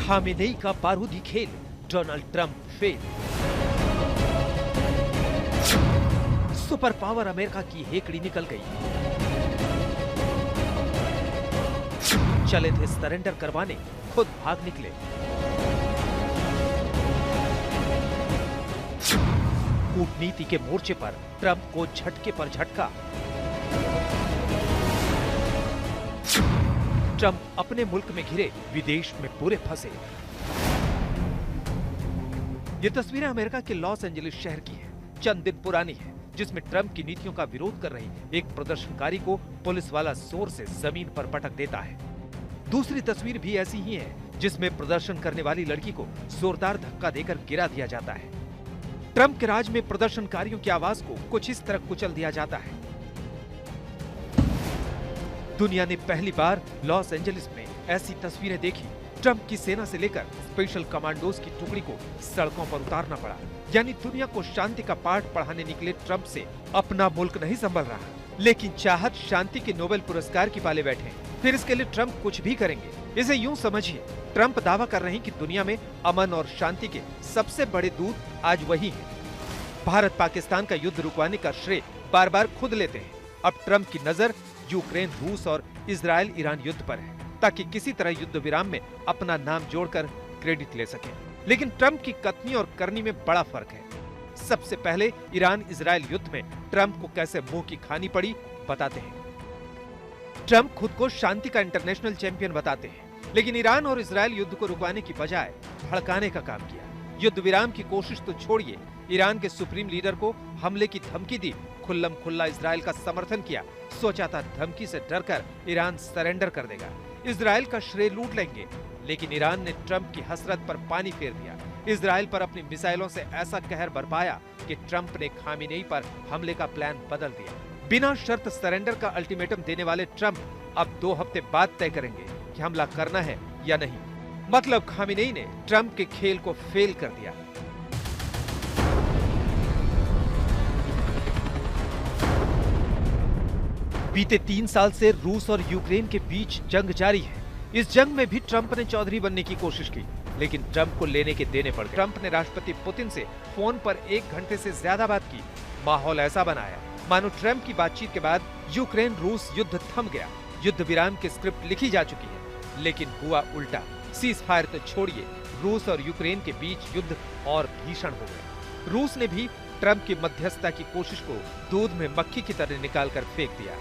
Khamenei का बारूदी खेल, Donald Trump fail. Super power America की हेकड़ी निकल गई। चले थे सरेंडर करवाने, खुद भाग निकले। कूटनीति के मोर्चे पर ट्रंप को झटके पर झटका। ट्रंप अपने मुल्क में घिरे, विदेश में पूरे फंसे। ये तस्वीरें अमेरिका के लॉस एंजलिस शहर की हैं, चंद दिन पुरानी है, जिसमें ट्रंप की नीतियों का विरोध कर रही एक प्रदर्शनकारी को पुलिस वाला जोर से जमीन पर पटक देता है। दूसरी तस्वीर भी ऐसी ही है, जिसमें प्रदर्शन करने वाली लड़की को जोरदार धक्का देकर गिरा दिया जाता है। ट्रंप के राज में प्रदर्शनकारियों की आवाज को कुछ इस तरह कुचल दिया जाता है। दुनिया ने पहली बार लॉस एंजलिस में ऐसी तस्वीरें देखी। ट्रंप की सेना से लेकर स्पेशल कमांडोज की टुकड़ी को सड़कों पर उतारना पड़ा। यानी दुनिया को शांति का पाठ पढ़ाने निकले ट्रंप से अपना मुल्क नहीं संभल रहा, लेकिन चाहत शांति के नोबेल पुरस्कार की पाले बैठे। फिर इसके लिए ट्रंप कुछ भी करेंगे। इसे यूं समझिए, ट्रंप दावा कर रहे हैं कि दुनिया में अमन और शांति के सबसे बड़े दूत आज वही हैं। भारत पाकिस्तान का युद्ध रुकवाने का श्रेय बार बार खुद लेते हैं। अब ट्रंप की नजर यूक्रेन, रूस और इजराइल ईरान युद्ध पर है, ताकि किसी तरह युद्ध विराम में अपना नाम जोड़कर क्रेडिट ले सके। लेकिन ट्रंप की कथनी और करनी में बड़ा फर्क है। सबसे पहले ईरान इजराइल युद्ध में ट्रंप को कैसे मुंह की खानी पड़ी बताते हैं। ट्रंप खुद को शांति का इंटरनेशनल चैंपियन बताते हैं, लेकिन ईरान और इजराइल युद्ध को रुकवाने की बजाय भड़काने का काम किया। युद्ध विराम की कोशिश तो छोड़िए, ईरान के सुप्रीम लीडर को हमले की धमकी दी, खुल्लम खुल्ला इजराइल का समर्थन किया। सोचा था धमकी से डरकर ईरान सरेंडर कर देगा, इजराइल का श्रेय लूट लेंगे। लेकिन ईरान ने ट्रंप की हसरत पर पानी फेर दिया। इजराइल पर अपनी मिसाइलों से ऐसा कहर बरपाया कि ट्रंप ने खामेनेई पर हमले का प्लान बदल दिया। बिना शर्त सरेंडर का अल्टीमेटम देने वाले ट्रंप अब 2 हफ्ते बाद तय करेंगे कि हमला करना है या नहीं। मतलब खामेनेई ने ट्रंप के खेल को फेल कर दिया। बीते 3 साल से रूस और यूक्रेन के बीच जंग जारी है। इस जंग में भी ट्रंप ने चौधरी बनने की कोशिश की, लेकिन ट्रंप को लेने के देने पड़ गए। ट्रंप ने राष्ट्रपति पुतिन से फोन पर 1 घंटे से ज्यादा बात की। माहौल ऐसा बनाया मानो ट्रंप की बातचीत के बाद यूक्रेन रूस युद्ध थम गया। युद्ध विराम की स्क्रिप्ट लिखी जा चुकी है, लेकिन हुआ उल्टा। सीज फायर तो छोड़िए, रूस और यूक्रेन के बीच युद्ध और भीषण हो गया। रूस ने भी ट्रंप की मध्यस्थता की कोशिश को दूध में मक्खी की तरह निकालकर फेंक दिया।